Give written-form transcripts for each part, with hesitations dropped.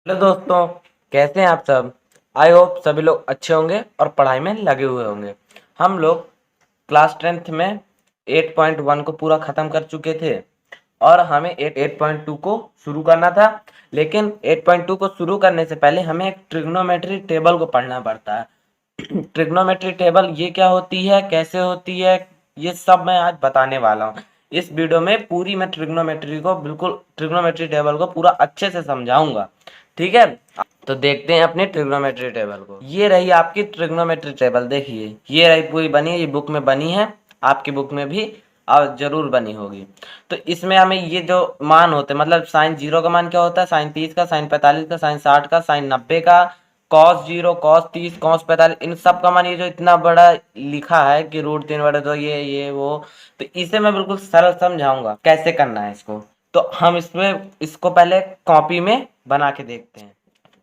Hello दोस्तों, कैसे हैं आप सब। आई होप सभी लोग अच्छे होंगे और पढ़ाई में लगे हुए होंगे। हम लोग क्लास 10th में 8.1 को पूरा ख़त्म कर चुके थे और हमें 8.2 को शुरू करना था। लेकिन 8.2 को शुरू करने से पहले हमें एक ट्रिग्नोमेट्री टेबल को पढ़ना पड़ता है। ट्रिग्नोमेट्री टेबल ये क्या होती है, कैसे होती है, ये सब मैं आज बताने वाला हूँ। इस वीडियो में पूरी मैं ट्रिग्नोमेट्री टेबल को पूरा अच्छे से समझाऊंगा। ठीक है, तो देखते हैं अपने ट्रिग्नोमेट्री टेबल को। ये रही आपकी ट्रिग्नोमेट्री टेबल, देखिए ये रही पूरी बनी है, ये बुक में बनी है, आपकी बुक में भी और जरूर बनी होगी। तो इसमें हमें ये जो मान होते हैं, मतलब साइन 0 का मान क्या होता है, साइन 30 का, साइन 45 का, साइन 60 का, साइन 90 का, कॉस 0, कॉस 30, कॉस 45, इन सब का मान ये जो इतना बड़ा लिखा है कि √3/2, ये वो, तो इसे मैं बिल्कुल सरल समझाऊंगा कैसे करना है इसको। तो हम इसको पहले कॉपी में बना के देखते हैं।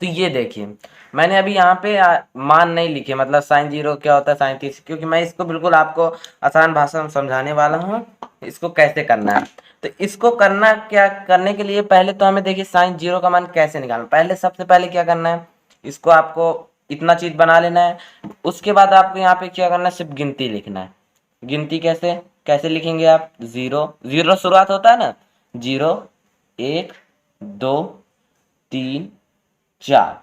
तो ये देखिए, मैंने अभी यहाँ पे मान नहीं लिखे, मतलब साइन 0 क्या होता है, साइन 30, क्योंकि मैं इसको बिल्कुल आपको आसान भाषा में समझाने वाला हूँ इसको कैसे करना है। तो इसको करना क्या, करने के लिए पहले तो हमें देखिए साइन 0 का मान कैसे निकालना। पहले सबसे पहले क्या करना है, इसको आपको इतना चीज बना लेना है। उसके बाद आपको यहाँ पे क्या करना है, सिर्फ गिनती लिखना है। गिनती कैसे कैसे लिखेंगे आप, 0 शुरुआत होता है ना, 0 1 2 3 4,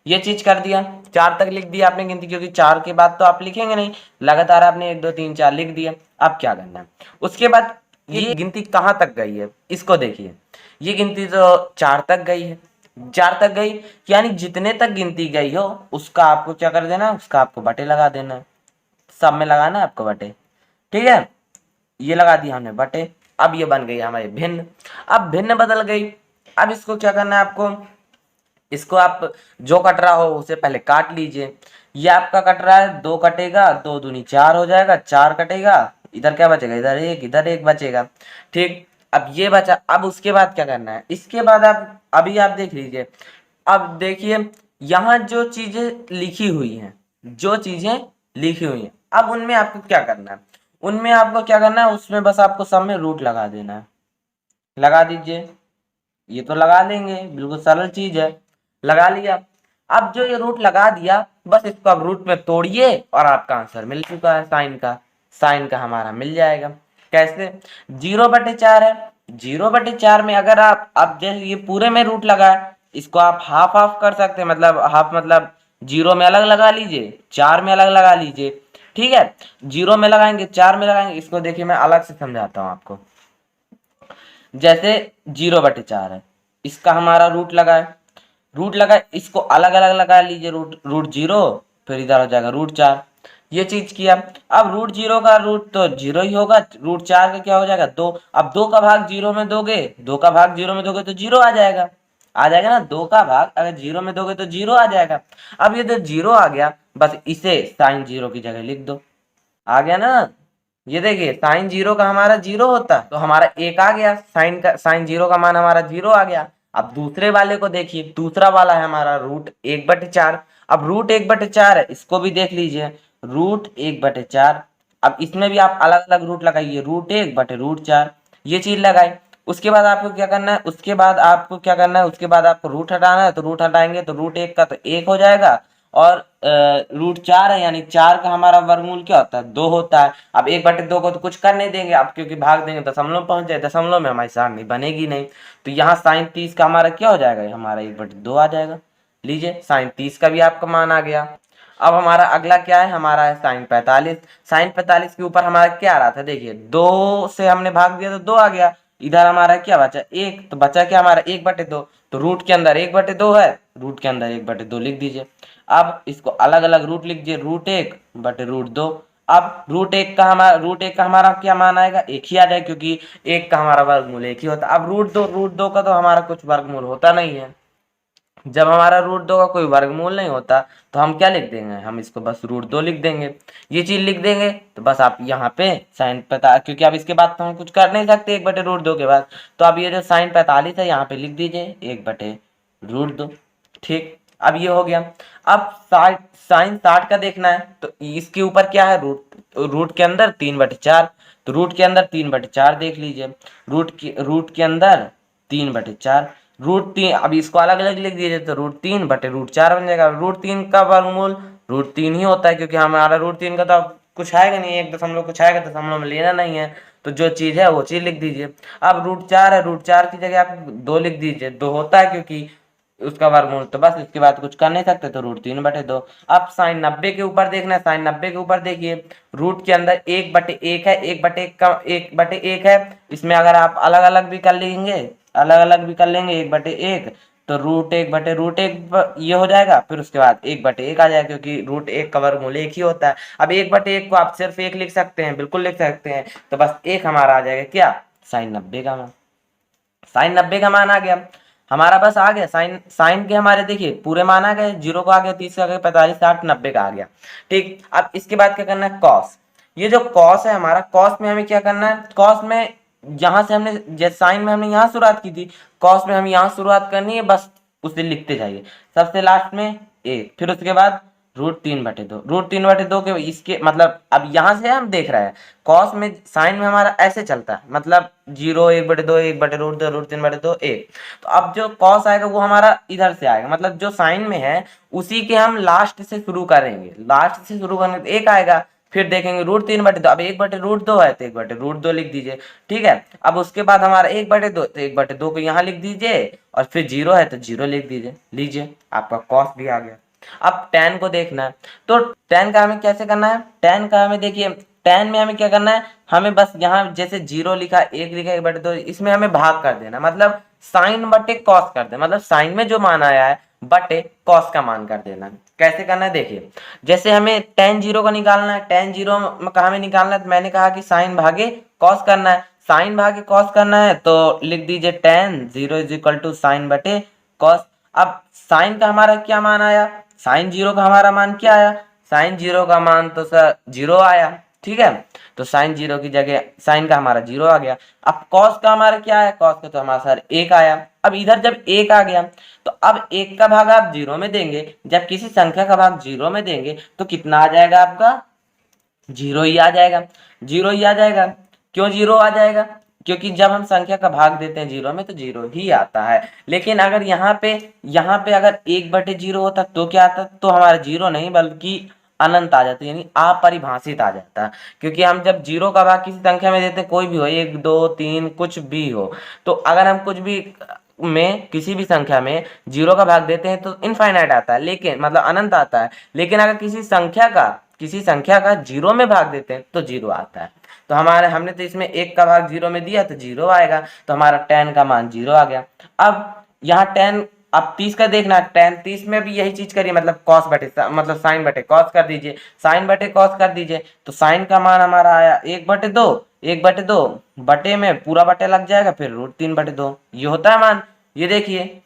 ये चीज कर दिया। 4 तक लिख दिया आपने गिनती, क्योंकि 4 के बाद तो आप लिखेंगे नहीं, लगातार आपने 1 2 3 4 लिख दिया। अब क्या करना है, उसके बाद ये गिनती कहाँ तक गई है इसको देखिए। ये गिनती तो 4 तक गई है, 4 तक गई, यानी जितने तक गिनती गई हो उसका आपको क्या कर देना है, उसका आपको बटे लगा देना है। सब में लगाना है आपको बटे, ठीक है। ये लगा दिया हमने बटे। अब ये बन गई हमारी भिन्न। अब भिन्न बदल गई। अब इसको क्या करना है आपको, इसको आप जो कट रहा हो उसे पहले काट लीजिए। ये आपका कट रहा है, 2 कटेगा, 2 दूनी 4 हो जाएगा, 4 कटेगा, इधर क्या बचेगा, इधर एक बचेगा। ठीक, अब ये बचा। अब उसके बाद क्या करना है, इसके बाद आप अभी आप देख लीजिए। अब देखिए यहाँ जो चीजें लिखी हुई हैं, जो चीजें लिखी हुई हैं, अब उनमें आपको क्या करना है, उनमें आपको क्या करना है, उसमें बस आपको सब में रूट लगा देना है। लगा दीजिए, ये तो लगा देंगे, बिल्कुल सरल चीज है, लगा लिया। अब जो ये रूट लगा दिया, बस इसको अब रूट में तोड़िए और आपका आंसर मिल चुका है साइन का हमारा मिल जाएगा। कैसे, 0/4 है, 0/4 में अगर आप, अब जैसे ये पूरे में रूट लगा है, इसको आप हाफ हाफ कर सकते हैं, मतलब हाफ मतलब 0 में अलग लगा लीजिए, 4 में अलग लगा लीजिए। ठीक है, 0 में लगाएंगे, 4 में लगाएंगे, इसको देखिए मैं अलग से समझाता हूँ आपको। जैसे 0/4 है, इसका हमारा रूट लगा, इसको अलग अलग लगा लीजिए, रूट 0, फिर इधर हो जाएगा √4। ये चीज किया। अब √0 का रूट तो 0 ही होगा, √4 का क्या हो जाएगा, 2। अब 2 का भाग 0 में दोगे, 2 का भाग 0 में दोगे तो 0 आ जाएगा ना। 2 का भाग अगर 0 में दोगे तो 0 आ जाएगा। अब ये जो 0 आ गया, बस इसे साइन 0 की जगह लिख दो, आ गया ना। ये देखिए साइन 0 का हमारा 0 होता है, तो हमारा 1 आ गया, साइन 0 का मान हमारा 0 आ गया। अब दूसरे वाले को देखिए, दूसरा वाला है हमारा √1/4। अब √1/4 है, इसको भी देख लीजिए, √1/4। अब इसमें भी आप अलग अलग रूट लगाइए, √1/√4, ये चीज लगाई। उसके बाद आपको क्या करना है, उसके बाद आपको रूट हटाना है, तो रूट हटाएंगे तो √1 का तो 1 हो जाएगा, और √4 है, यानी 4 का हमारा वर्गमूल क्या होता है, 2 होता है। अब 1/2 को तो कुछ कर नहीं देंगे अब, क्योंकि भाग देंगे दशमलव पहुंच जाए, दशमलव में हमारी सारणी बनेगी नहीं। तो यहाँ साइन 30 का हमारा क्या हो जाएगा, हमारा 1/2 आ जाएगा। लीजिए साइन 30 का भी आपका मान आ गया। अब हमारा अगला क्या है, हमारा है साइन 45। साइन 45 के ऊपर हमारा क्या आ रहा था, देखिए 2 से हमने भाग दिया तो 2 आ गया। इधर हमारा क्या बचा, 1, तो बचा क्या हमारा 1/2। तो रूट के अंदर 1/2 है, रूट के अंदर 1/2 लिख दीजिए। अब इसको अलग अलग रूट लिख दिए, √1/√2। अब √1 का हमारा क्या मान आएगा, 1 ही आ जाएगा, क्योंकि 1 का हमारा वर्गमूल 1 ही होता है। अब √2 का तो हमारा कुछ वर्गमूल होता नहीं है। जब हमारा √2 का कोई वर्गमूल नहीं होता तो हम क्या लिख देंगे, हम इसको बस √2 लिख देंगे। ये चीज लिख देंगे तो बस आप यहाँ पे साइन पता, क्योंकि अब इसके बाद तो हम कुछ कर नहीं सकते 1/√2 के बाद, तो अब ये जो साइन 45 है यहाँ पे लिख दीजिए 1/√2। ठीक, अब ये हो गया। अब साइन 60 का देखना है, तो इसके ऊपर क्या है, रूट के अंदर 3/4, तो रूट के अंदर 3/4 देख लीजिए, रूट के अंदर 3/4। √3, अब इसको अलग अलग लिख दीजिए तो √3/√4 बन जाएगा। √3 का वर्गमूल √3 ही होता है, क्योंकि हमारा √3 का तो अब कुछ आएगा नहीं, एक दशमलव कुछ आएगा, दशमलव में लेना नहीं है, तो जो चीज़ है वो चीज़ लिख दीजिए। अब √4 है, √4 की जगह आप 2 लिख दीजिए, 2 होता है क्योंकि उसका वर्गमूल, तो बस इसके बाद कुछ कर नहीं सकते, तो √3/2। अब साइन 90 के ऊपर देखना है, साइन 90 के ऊपर देखिए, रूट के अंदर 1/1 है, 1/1 का 1/1 है, इसमें अगर आप अलग अलग भी कर लेंगे, अलग अलग भी कर लेंगे 1/1, तो √1/√1 ये हो जाएगा, फिर उसके बाद 1/1 आ जाएगा, क्योंकि √1 का वर्गमूल 1 ही होता है। अब 1/1 को आप सिर्फ 1 लिख सकते हैं, बिल्कुल लिख सकते हैं, तो बस 1 हमारा आ जाएगा क्या, साइन 90 का मान। साइन 90 का मान आ गया हमारा, बस आ गया साइन, साइन के हमारे देखिए पूरे मान आ गए, 0 का आ गया, 30 का आ गया, 45, 60, 90 का आ गया। ठीक, अब इसके बाद क्या करना है, कॉस। ये जो कॉस है हमारा, कॉस में हमें क्या करना है, कॉस में यहाँ से हमने जैसे साइन में हमने यहाँ शुरुआत की थी, कॉस में हम यहाँ शुरुआत करनी है, बस उसे लिखते जाइए, सबसे लास्ट में एक, फिर उसके बाद √3/2, √3/2 के इसके मतलब अब यहाँ से हम देख रहे हैं कॉस में, साइन में हमारा ऐसे चलता है, मतलब 0, 1/2, 1/√2, √3/2, 1। तो अब जो कॉस आएगा वो हमारा इधर से आएगा, मतलब जो साइन में है उसी के हम लास्ट से शुरू करेंगे, लास्ट से शुरू करेंगे तो 1 आएगा, फिर देखेंगे √3/2, अब 1/√2 है तो 1/√2 लिख दीजिए। ठीक है, अब उसके बाद हमारा 1/2, तो 1/2 को यहाँ लिख दीजिए, और फिर 0 है तो 0 लिख दीजिए, लीजिए आपका कॉस भी आ गया। अब tan को देखना है, तो tan का हमें कैसे करना है, tan का हमें देखिए, tan में हमें क्या करना है, हमें बस यहाँ जैसे 0 लिखा, 1 लिखा, 1/2, इसमें हमें भाग कर देना, मतलब साइन बटे कॉस कर देना, मतलब साइन में जो मान आया है बटे कॉस का मान कर देना। कैसे करना है देखिए, जैसे हमें tan 0 का निकालना है, tan 0 का हमें निकालना है, तो मैंने कहा कि साइन भागे कॉस करना है, साइन भागे कॉस करना है, तो लिख दीजिए tan 0 = साइन बटे कॉस। अब साइन का हमारा क्या मान आया, साइन 0 का हमारा मान क्या आया, साइन 0 का मान तो सर 0 आया। ठीक है, तो साइन 0 की जगह साइन का हमारा 0 आ गया। अब कॉस का हमारा क्या है, कॉस का तो हमारा सर 1 आया। अब इधर जब 1 आ गया, तो अब 1 का भाग आप 0 में देंगे, जब किसी संख्या का भाग 0 में देंगे तो कितना आ जाएगा आपका, 0 ही आ जाएगा, 0 ही आ जाएगा। क्यों 0 आ जाएगा, क्योंकि जब हम संख्या का भाग देते हैं 0 में तो 0 ही आता है। लेकिन अगर यहाँ पे अगर 1/0 होता तो क्या आता, तो हमारा 0 नहीं बल्कि अनंत आ जाता, यानी अपरिभाषित आ जाता। क्योंकि हम जब 0 का भाग किसी संख्या में देते हैं, कोई भी हो, 1, 2, 3 कुछ भी हो, तो अगर हम कुछ भी में किसी भी संख्या में 0 का भाग देते हैं तो इनफाइनाइट आता है, लेकिन मतलब अनंत आता है। लेकिन अगर किसी संख्या का 0 में भाग देते हैं तो 0 आता है। तो हमने तो इसमें 1 का भाग 0 में दिया तो 0 आएगा, तो हमारा tan का मान 0 आ गया। अब यहाँ tan, अब 30 का देखना, tan 30 में भी यही चीज करिए, मतलब कॉस बटे मतलब साइन बटे कॉस कर दीजिए, साइन बटे कॉस कर दीजिए, तो साइन का मान हमारा आया 1/2, 1/2 बटे में पूरा बटे लग जाएगा, फिर √3/2 ये होता है मान। ये देखिए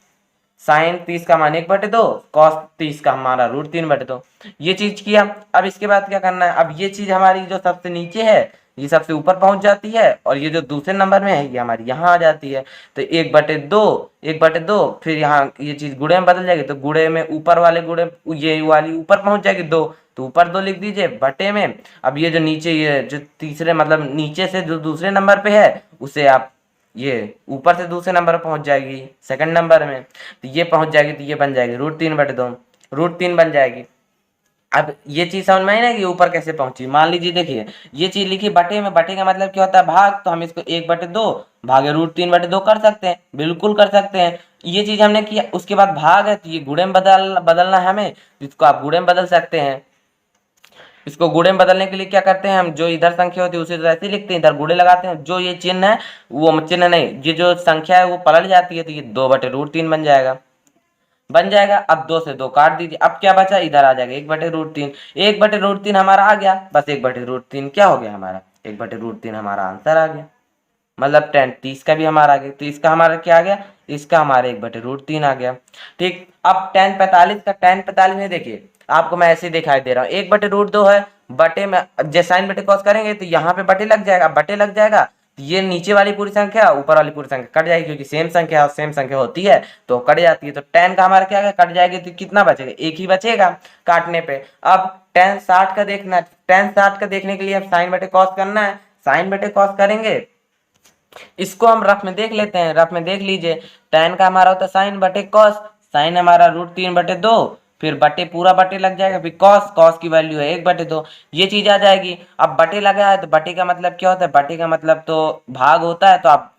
साइन 30 का मान 1/2, कॉस 30 का हमारा √3/2, ये चीज किया। अब इसके बाद क्या करना है, अब ये चीज हमारी जो सबसे नीचे है ये सबसे ऊपर पहुंच जाती है, और ये जो दूसरे नंबर में है ये हमारी यहाँ आ जाती है, तो 1/2, 1/2, फिर यहाँ ये चीज गुणे में बदल जाएगी, तो गुणे में ऊपर वाले गुणे, ये वाली ऊपर पहुंच जाएगी 2, तो ऊपर 2 लिख दीजिए बटे में। अब ये जो नीचे, ये जो तीसरे मतलब नीचे से जो दूसरे नंबर पे है उसे आप ये ऊपर से दूसरे नंबर पर पहुंच जाएगी सेकंड नंबर में, तो ये पहुंच जाएगी, तो ये बन जाएगी √3/2, √3 बन जाएगी। अब ये चीज समझ में आई ना कि ऊपर कैसे पहुंची। मान लीजिए देखिए ये चीज लिखी बटे में, बटे का मतलब क्या होता है, भाग, तो हम इसको 1/2 भागे √3/2 कर सकते हैं, बिल्कुल कर सकते हैं। ये चीज हमने किया, उसके बाद भाग है तो ये गुणे में बदलना है हमें, इसको आप गुणे में बदल सकते हैं। इसको गुणे में बदलने के लिए क्या करते हैं, हम जो इधर संख्या होती है उसे तो ऐसे ही लिखते हैं, इधर गुणे लगाते हैं, जो ये चिन्ह है वो चिन्ह नहीं, ये जो संख्या है वो पलट जाती है, तो ये 2/√3 बन जाएगा, बन जाएगा। अब 2 से 2 काट दीजिए, अब क्या बचा, इधर आ जाएगा 1/√3, 1/√3 हमारा आ गया, बस 1/√3 क्या हो गया हमारा, 1/√3 हमारा आंसर आ गया। मतलब tan 30 का भी हमारा आ गया, तो इसका हमारा क्या आ गया, इसका हमारा 1/√3 आ गया। ठीक, अब tan 45 का, tan 45 में देखिए आपको मैं ऐसे दिखाई दे रहा हूँ, 1/√2 है, बटे में जैसे साइन बटे कॉस करेंगे तो यहाँ पे बटे लग जाएगा, बटे लग जाएगा, तो ये नीचे वाली पूरी संख्या ऊपर वाली पूरी संख्या कट जाएगी, क्योंकि सेम संख्या और सेम संख्या होती है तो कट जाती है। तो tan का हमारा क्या है, कट जाएगी, तो कितना बचेगा, 1 ही बचेगा काटने पे। अब tan 60 का देखना है, tan 60 का देखने के लिए अब साइन बटे कॉस करना है, साइन बटे कॉस करेंगे इसको हम रफ में देख लेते हैं, रफ में देख लीजिए। tan का हमारा होता है साइन बटे कॉस, साइन हमारा √3/2, फिर बटे पूरा बटे लग जाएगा, फिर कॉस, कॉस की वैल्यू है 1/2, ये चीज आ जाएगी। अब बटे लगा है तो बटे का मतलब क्या होता है, बटे का मतलब तो भाग होता है, तो आप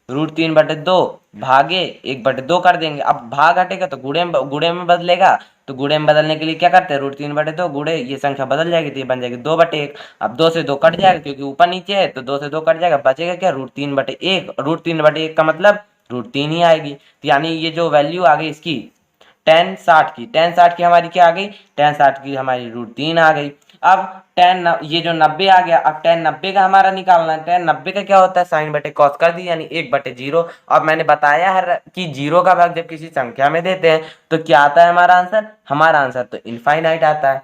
√3/2 भागे 1/2 कर देंगे। अब भाग हटेगा तो गुणे में बदलेगा, तो गुणे में बदलने के लिए क्या करते हैं, √3/2 गुणे ये संख्या बदल जाएगी तो ये बन जाएगी 2/1। अब 2 से 2 कट जाएगा क्योंकि ऊपर नीचे है, तो 2 से 2 कट जाएगा, बचेगा क्या, √3/1। √3/1 का मतलब √3 ही आएगी। तो यानी ये जो वैल्यू आ गई इसकी tan 60 की हमारी क्या आ गई, tan 60 की हमारी √3 आ गई। अब ये जो 90 आ गया, अब tan 90 का हमारा निकालना है। tan 90 का क्या होता है, साइन बटे कॉस कर दी, यानी 1/0। अब मैंने बताया है कि 0 का भाग जब किसी संख्या में देते हैं तो क्या आता है हमारा आंसर तो इनफाइनाइट आता है,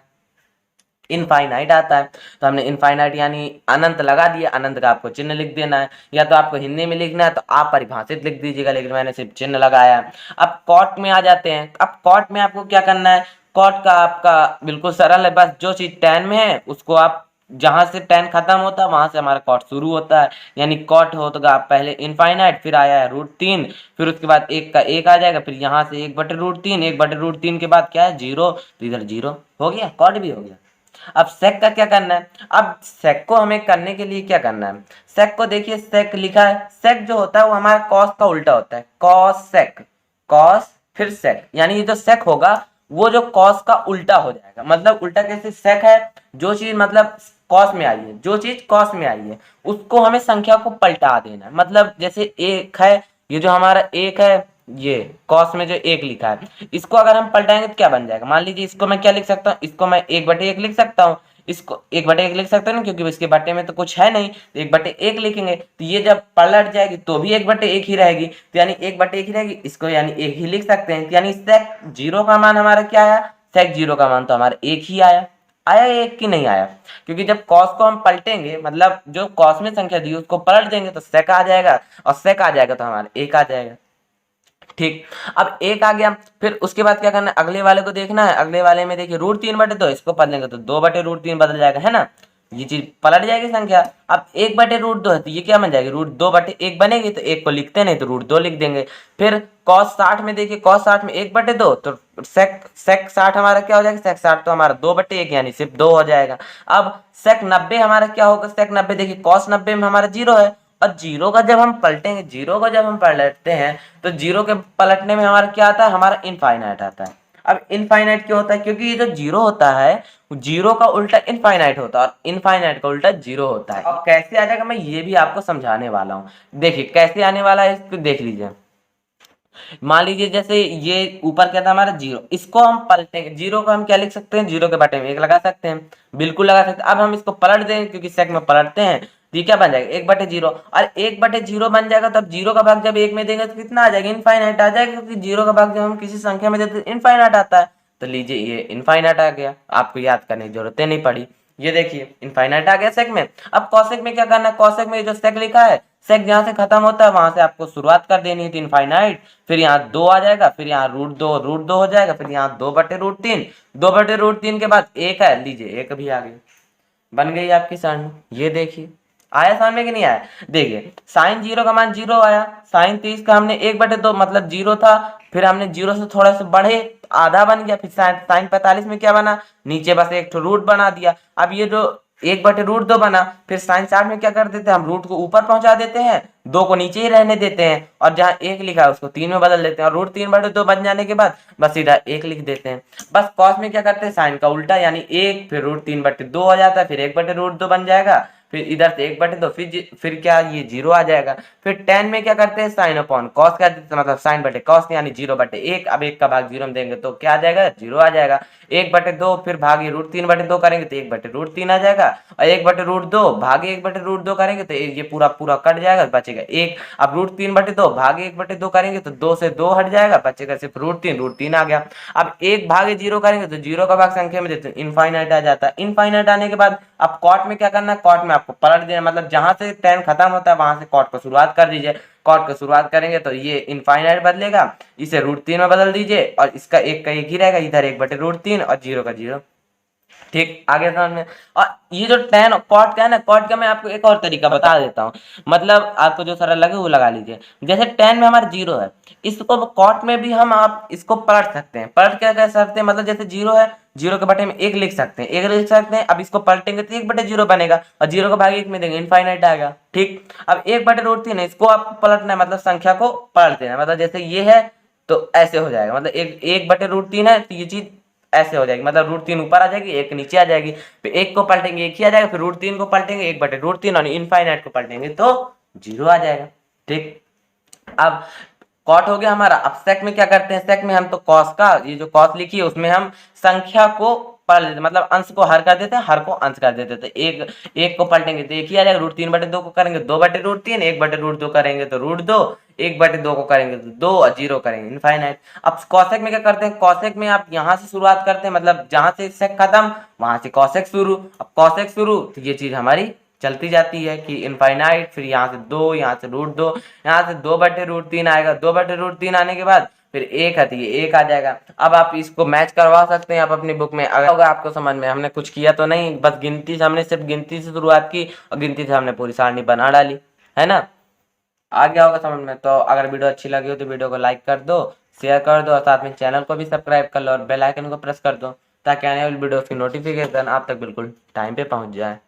इनफाइनाइट आता है। तो हमने इनफाइनाइट यानी अनंत लगा दिया, अनंत का आपको चिन्ह लिख देना है, या तो आपको हिंदी में लिखना है तो आप परिभाषित लिख दीजिएगा, लेकिन मैंने सिर्फ चिन्ह लगाया है। अब कॉट में आ जाते हैं। अब कॉट में आपको क्या करना है, कॉट का आपका बिल्कुल सरल है, बस जो चीज tan में है उसको आप जहां से tan खत्म होता है वहां से हमारा कॉट शुरू होता है, यानी कॉट होगा पहले इनफाइनाइट, फिर आया है √3, फिर उसके बाद 1 का 1 आ जाएगा, फिर यहाँ से 1/√3, 1/√3 के बाद क्या है 0, तो इधर 0 हो गया, कॉट भी हो गया। अब सेक का क्या करना है, अब सेक को हमें करने के लिए क्या करना है, सेक को देखिए, सेक लिखा है, सेक जो होता है वो हमारा कॉस का उल्टा होता है, कॉस सेक, कॉस फिर सेक, यानी ये जो सेक होगा वो जो कॉस का उल्टा हो जाएगा। मतलब उल्टा कैसे, सेक है जो चीज मतलब कॉस में आई है, जो चीज कॉस में आई है उसको हमें संख्या को पलटा देना है। मतलब जैसे एक है, ये जो हमारा एक है, ये कॉस में जो 1 लिखा है, इसको अगर हम पलटाएंगे तो क्या बन जाएगा, मान लीजिए इसको मैं क्या लिख सकता हूँ, इसको मैं 1/1 लिख सकता हूँ, इसको 1/1 लिख सकते हैं ना, क्योंकि इसके बटे में तो कुछ है नहीं, तो 1/1 लिखेंगे, तो ये जब पलट जाएगी तो भी 1/1 ही रहेगी, तो यानी 1/1 ही रहेगी, इसको यानी 1 ही लिख सकते हैं। तो यानी सेक 0 का मान हमारा क्या आया, सेक 0 का मान तो हमारा 1 ही आया, आया 1 की नहीं आया, क्योंकि जब कॉस को हम पलटेंगे, मतलब जो कॉस में संख्या दी उसको पलट देंगे तो सेक आ जाएगा, और सेक आ जाएगा तो हमारा 1 आ जाएगा। ठीक, अब 1 आ गया, फिर उसके बाद क्या करना है, अगले वाले को देखना है। अगले वाले में देखिए √3/2, इसको बदलेंगे तो 2/√3 बदल जाएगा, है ना, ये चीज पलट जाएगी संख्या। अब 1/√2 है तो ये क्या बन जाएगी, √2/1 बनेगी, तो 1 को लिखते नहीं तो √2 लिख देंगे। फिर cos 60 में देखिए, cos 60 में 1/2, तो sec 60 हमारा क्या हो जाएगा, sec 60 तो हमारा 2/1 यानी सिर्फ 2 हो जाएगा। अब sec 90 हमारा क्या होगा, sec 90 देखिए cos 90 में हमारा 0 है, और 0 का जब हम पलटेंगे, 0 का जब हम पलटते हैं तो 0 के पलटने में हमारा क्या आता है, हमारा इनफाइनाइट आता है। अब इनफाइनाइट क्यों होता है, क्योंकि ये जो 0 होता है, 0 का उल्टा इनफाइनाइट होता है, और इनफाइनाइट का उल्टा 0 होता है। अब कैसे आ जाएगा मैं ये भी आपको समझाने वाला हूँ। देखिए कैसे आने वाला है, इसको देख लीजिए। मान लीजिए जैसे ये ऊपर क्या था हमारा 0, इसको हम पलटेंगे, 0 को हम क्या लिख सकते हैं, 0 के बटे में 1 लगा सकते हैं, बिल्कुल लगा सकते हैं। अब हम इसको पलट देंगे, क्योंकि सेक में पलटते हैं, तो ये क्या बन जाएगा 1/0, और 1/0 बन जाएगा, तब 0 का भाग जब 1 में देंगे तो कितना आ जाएगा, इनफाइनाइट आ जाएगा, क्योंकि 0 का भाग जब हम किसी संख्या में देते हैं इनफाइनाइट आता है। तो लीजिए ये इनफाइनाइट आ गया, आपको याद करने की जरूरत नहीं पड़ी, ये देखिए इनफाइनाइट आ गया सेक में। अब कॉसेक में क्या करना है, कॉसेक में जो सेक लिखा है, सेक जहां से खत्म होता है वहां से आपको शुरुआत कर देनी है, तो इनफाइनाइट, फिर यहाँ 2 आ जाएगा, फिर यहाँ √2 हो जाएगा, फिर यहाँ 2/√3, 2/√3 के बाद 1 है, लीजिए 1 भी आ गई, बन गई आपकी साइन। ये देखिए आया समझ में कि नहीं आया, देखिए साइन 0 का मान 0 आया, साइन 30 का हमने 1/2 मतलब 0 था, फिर हमने 0 से थोड़ा सा बढ़े आधा बन गया, फिर साइन 45 में क्या बना, नीचे बस एक रूट बना दिया। अब ये जो 1/√2 बना, फिर साइन 60 में क्या कर देते हैं, हम रूट को ऊपर पहुंचा देते हैं, 2 को नीचे ही रहने देते हैं, और जहां 1 लिखा है उसको 3 में बदल देते हैं, और √3/2 बन जाने के बाद बस सीधा 1 लिख देते हैं। बस कॉस में क्या करते हैं, साइन का उल्टा यानी 1, फिर √3/2 हो जाता है, फिर 1/√2 बन जाएगा, फिर इधर से 1/2, फिर क्या ये 0 आ जाएगा। फिर tan में क्या करते हैं, साइन अपॉन कॉस कर देते हैं, मतलब साइन बटे कॉस यानी 0/1। अब 1 का भाग 0 में देंगे तो क्या आ जाएगा, 0 आ जाएगा। 1/2 फिर भागे √3/2 करेंगे तो 1/√3 आ जाएगा, और 1/√2 भागे 1/√2 करेंगे तो ये पूरा पूरा कट जाएगा, बचेगा 1। अब √3/2 भागे 1/2 करेंगे तो 2 से 2 हट जाएगा, बचेगा सिर्फ √3 आ गया। अब 1 भागे 0 करेंगे तो 0 का भाग संख्या में देते हैं इनफाइनाइट आ जाता है। इनफाइनाइट आने के बाद अब कॉट में क्या करना है, कॉट में आपको पलट देना, मतलब जहां से tan खत्म होता है वहां से कॉट को शुरुआत कर दीजिए। कॉट को शुरुआत करेंगे तो ये इनफाइनाइट बदलेगा, इसे √3 में बदल दीजिए, और इसका 1 का 1 ही रहेगा, इधर 1/√3 और 0 का 0। ठीक, आगे समझ में। और ये जो tan cot का है ना, cot का मैं आपको एक और तरीका बता देता हूँ, मतलब आपको जो सरल लगे वो लगा लीजिए। जैसे tan में हमारा 0 है, इसको cot में भी हम आप इसको पलट सकते हैं। पलट क्या कह सकते हैं, मतलब जैसे 0 है, 0 के बटे में 1 लिख सकते हैं, 1 लिख सकते हैं। अब इसको पलटेंगे तो 1/0 बनेगा, और 0 को भाग 1 में देंगे, इनफाइनाइट आएगा। ठीक, अब 1/√3 है, इसको आपको पलटना है, मतलब संख्या को पलट देना है। मतलब जैसे ये है तो ऐसे हो जाएगा, मतलब 1/√3 है तो ये चीज ऐसे हो जाएगी, मतलब √3 ऊपर आ जाएगी, 1 नीचे आ जाएगी। फिर 1 को पलटेंगे 1 ही आ जाएगा, फिर √3 को पलटेंगे 1/√3, और इनफाइनाइट को पलटेंगे तो 0 आ जाएगा। ठीक, अब कॉट हो गया हमारा। अब सेक में क्या करते हैं, सेक में हम तो कॉस का, ये जो कॉस लिखी है उसमें हम संख्या को पलट देते, मतलब अंश को हर कर देते हैं, हर को अंश कर देते हैं। तो एक को पलटेंगे तो 1 ही आ जाएगा, √3/2 को करेंगे 2/√3, 1/√2 करेंगे तो √2, 1/2 को करेंगे तो 2, और 0 करेंगे इनफाइनाइट। अब कॉसेक में क्या करते हैं, कॉसेक में आप यहाँ से शुरुआत करते हैं, मतलब जहां से सेक खत्म वहां से कॉसेक शुरू। अब कॉसेक शुरू तो ये चीज हमारी चलती जाती है कि इनफाइनाइट, फिर यहाँ से 2, यहाँ से √2, यहाँ से 2/√3 आएगा, 2/√3 आने के बाद फिर 1 है तो ये 1 आ जाएगा। अब आप इसको मैच करवा सकते हैं आप अपनी बुक में, अगर होगा आपको समझ में। हमने कुछ किया तो नहीं, बस गिनती से, हमने सिर्फ गिनती से शुरुआत की और गिनती से हमने पूरी सारणी बना डाली, है ना। आ गया होगा समझ में। तो अगर वीडियो अच्छी लगी हो तो वीडियो को लाइक कर दो, शेयर कर दो, और साथ में चैनल को भी सब्सक्राइब कर लो और बेल आइकन को प्रेस कर दो, ताकि आने वाली वीडियो की नोटिफिकेशन आप तक बिल्कुल टाइम पे पहुंच जाए।